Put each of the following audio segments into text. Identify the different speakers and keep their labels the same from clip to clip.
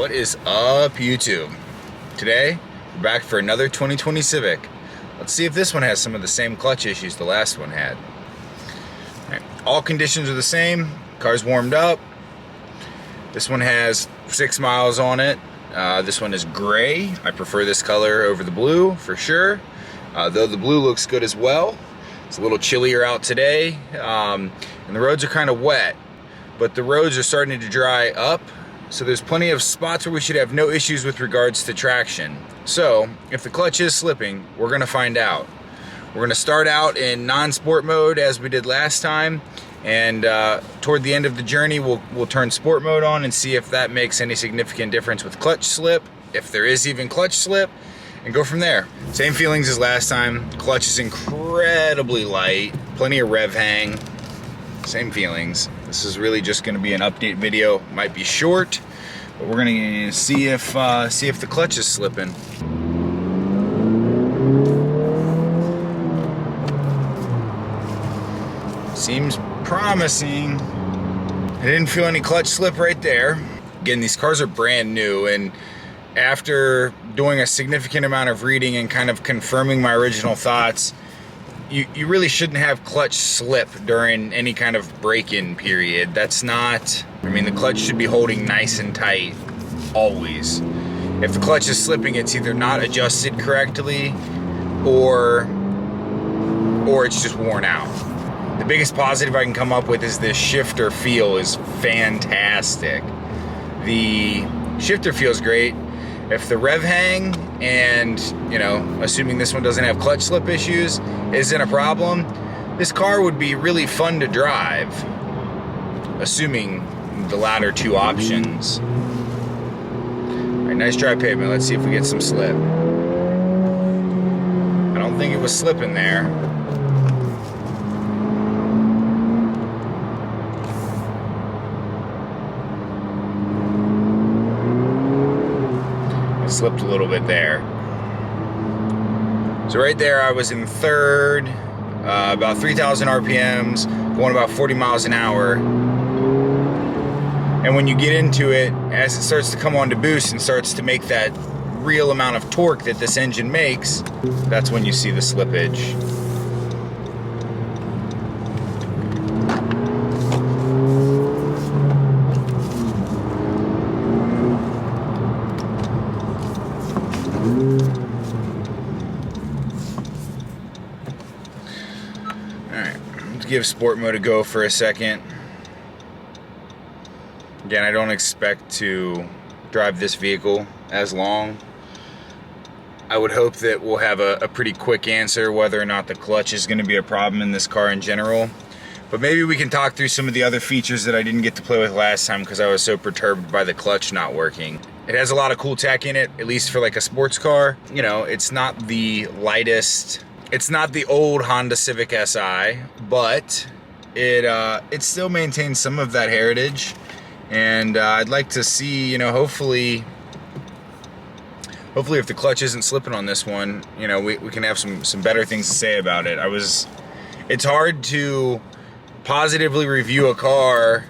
Speaker 1: What is up, YouTube? Today, we're back for another 2020 Civic. Let's see if this one has some of the same clutch issues the last one had. All conditions are the same. Car's warmed up. This one has 6 miles on it. This one is gray. I prefer this color over the blue for sure. Though the blue looks good as well. It's a little chillier out today, and the roads are kind of wet, but the roads are starting to dry up. So there's plenty of spots where we should have no issues with regards to traction. So if the clutch is slipping, we're gonna find out. We're gonna start out in non-sport mode as we did last time, and toward the end of the journey, we'll turn sport mode on and see if that makes any significant difference with clutch slip, if there is even clutch slip, and go from there. Same feelings as last time. Clutch is incredibly light, plenty of rev hang. Same feelings. This is really just going to be an update video. Might be short, but we're going to see if the clutch is slipping. Seems promising. I didn't feel any clutch slip right there. Again, these cars are brand new, and after doing a significant amount of reading and kind of confirming my original thoughts, you really shouldn't have clutch slip during any kind of break-in period. That's not, I mean, the clutch should be holding nice and tight, always. If the clutch is slipping, it's either not adjusted correctly or it's just worn out. The biggest positive I can come up with is this shifter feel is fantastic. The shifter feels great. If the rev hang and, you know, assuming this one doesn't have clutch slip issues, isn't a problem, this car would be really fun to drive, assuming the latter two options. All right, nice dry pavement. Let's see if we get some slip. I don't think it was slipping there. Slipped a little bit there. So right there I was in third, about 3,000 RPMs, going about 40 miles an hour. And when you get into it, as it starts to come on to boost and starts to make that real amount of torque that this engine makes, that's when you see the slippage. Give sport mode a go for a second. Again, I don't expect to drive this vehicle as long. I would hope that we'll have a pretty quick answer whether or not the clutch is going to be a problem in this car in general. But maybe we can talk through some of the other features that I didn't get to play with last time because I was so perturbed by the clutch not working. It has a lot of cool tech in it, at least for like a sports car. You know, it's not the lightest. It's not the old Honda Civic Si, but it still maintains some of that heritage, and I'd like to see, you know, hopefully if the clutch isn't slipping on this one, you know, we can have some better things to say about it. It's hard to positively review a car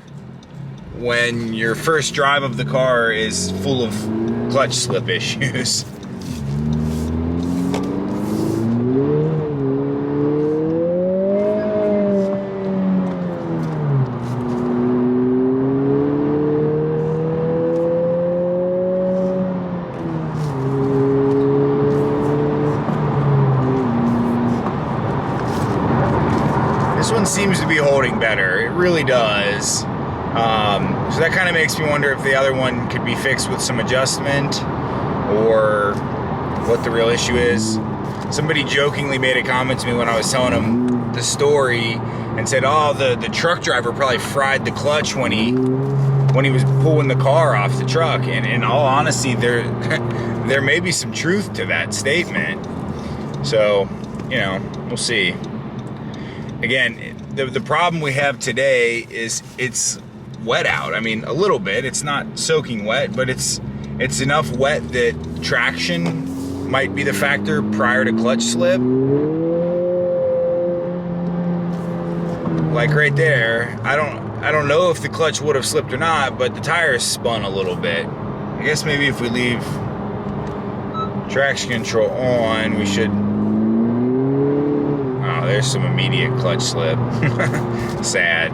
Speaker 1: when your first drive of the car is full of clutch slip issues. This one seems to be holding better. It really does. So that kind of makes me wonder if the other one could be fixed with some adjustment or what the real issue is. Somebody jokingly made a comment to me when I was telling them the story and said, oh, the truck driver probably fried the clutch when he was pulling the car off the truck. And in all honesty, there may be some truth to that statement. So, you know, we'll see. Again, the problem we have today is it's wet out. I mean, a little bit. It's not soaking wet, but it's enough wet that traction might be the factor prior to clutch slip. Like right there, I don't know if the clutch would have slipped or not, but the tires spun a little bit. I guess maybe if we leave traction control on, we should... Oh, there's some immediate clutch slip. Sad.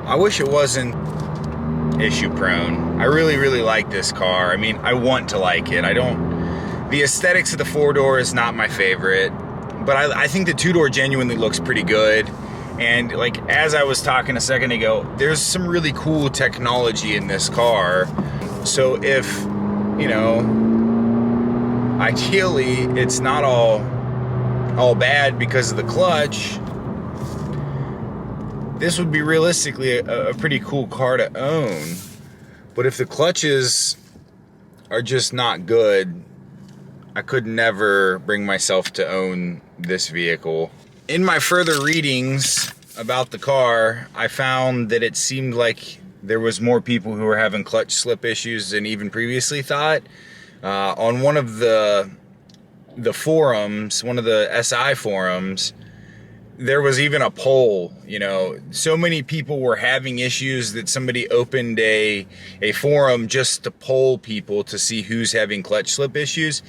Speaker 1: I wish it wasn't issue prone. I really like this car. I mean, I want to like it. The aesthetics of the 4-door is not my favorite, but I think the 2-door genuinely looks pretty good. And like, as I was talking a second ago, there's some really cool technology in this car. So if, you know, ideally it's not all bad because of the clutch, this would be realistically a pretty cool car to own. But if the clutches are just not good, I could never bring myself to own this vehicle. In my further readings about the car, I found that it seemed like there was more people who were having clutch slip issues than even previously thought. On one of the forums, one of the SI forums, there was even a poll. You know, so many people were having issues that somebody opened a forum just to poll people to see who's having clutch slip issues.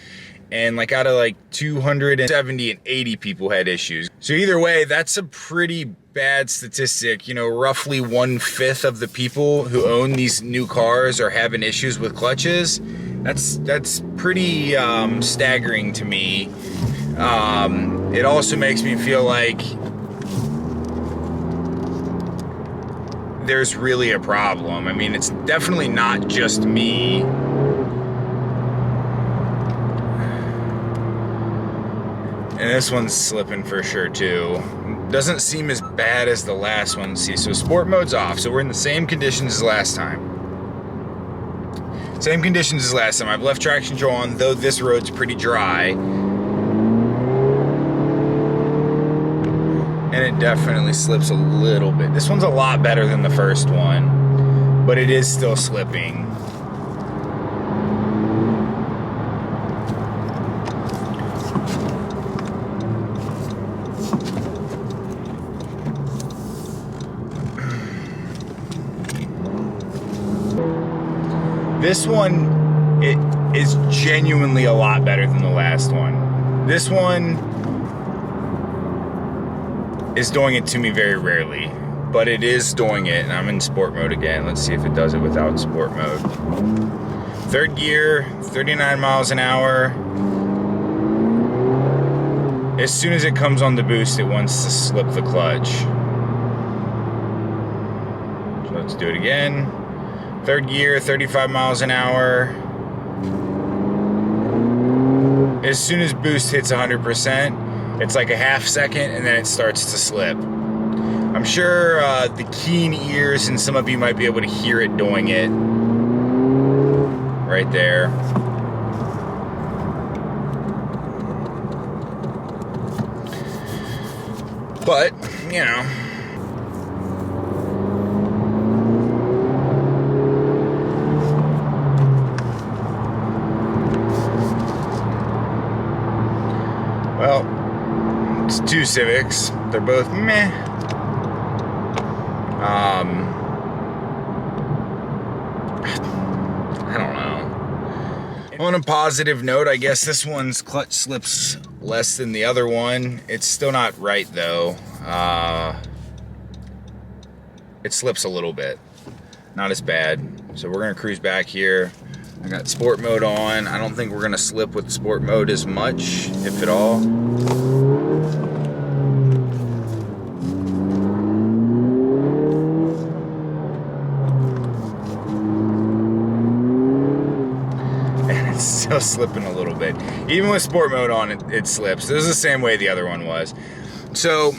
Speaker 1: And like out of like 270 and 80 people had issues. So either way, that's a pretty bad statistic. You know, roughly 1/5 of the people who own these new cars are having issues with clutches. That's pretty staggering to me. It also makes me feel like there's really a problem. I mean, it's definitely not just me. And this one's slipping for sure too. Doesn't seem as bad as the last one. See, so sport mode's off. So we're in the same conditions as last time. Same conditions as last time. I've left traction control on, though this road's pretty dry. And it definitely slips a little bit. This one's a lot better than the first one, but it is still slipping. This one, it is genuinely a lot better than the last one. This one is doing it to me very rarely, but it is doing it, and I'm in sport mode again. Let's see if it does it without sport mode. Third gear, 39 miles an hour. As soon as it comes on the boost, it wants to slip the clutch. So let's do it again. Third gear, 35 miles an hour. As soon as boost hits 100%, it's like a half second and then it starts to slip. I'm sure the keen ears and some of you might be able to hear it doing it. Right there. But, you know. Well, it's two Civics. They're both meh. I don't know. On a positive note, I guess this one's clutch slips less than the other one. It's still not right though. It slips a little bit. Not as bad. So we're gonna cruise back here. I got sport mode on. I don't think we're gonna slip with sport mode as much, if at all. And it's still slipping a little bit. Even with sport mode on, it slips. This is the same way the other one was. So,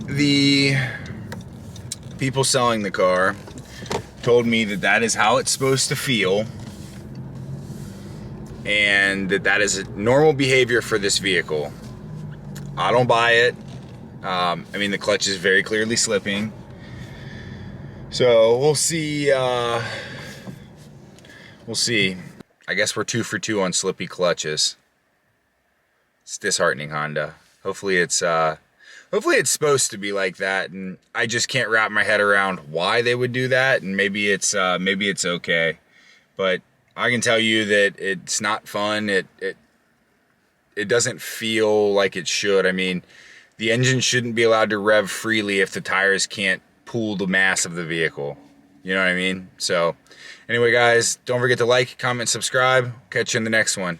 Speaker 1: the people selling the car told me that that is how it's supposed to feel. and that is normal behavior for this vehicle. I don't buy it. I mean, the clutch is very clearly slipping. So we'll see. We'll see. I guess we're 2 for 2 on slippy clutches. It's disheartening, Honda. Hopefully it's supposed to be like that, and I just can't wrap my head around why they would do that. And maybe it's okay, but I can tell you that it's not fun. It doesn't feel like it should. I mean, the engine shouldn't be allowed to rev freely if the tires can't pull the mass of the vehicle. You know what I mean? So anyway, guys, don't forget to like, comment, subscribe. Catch you in the next one.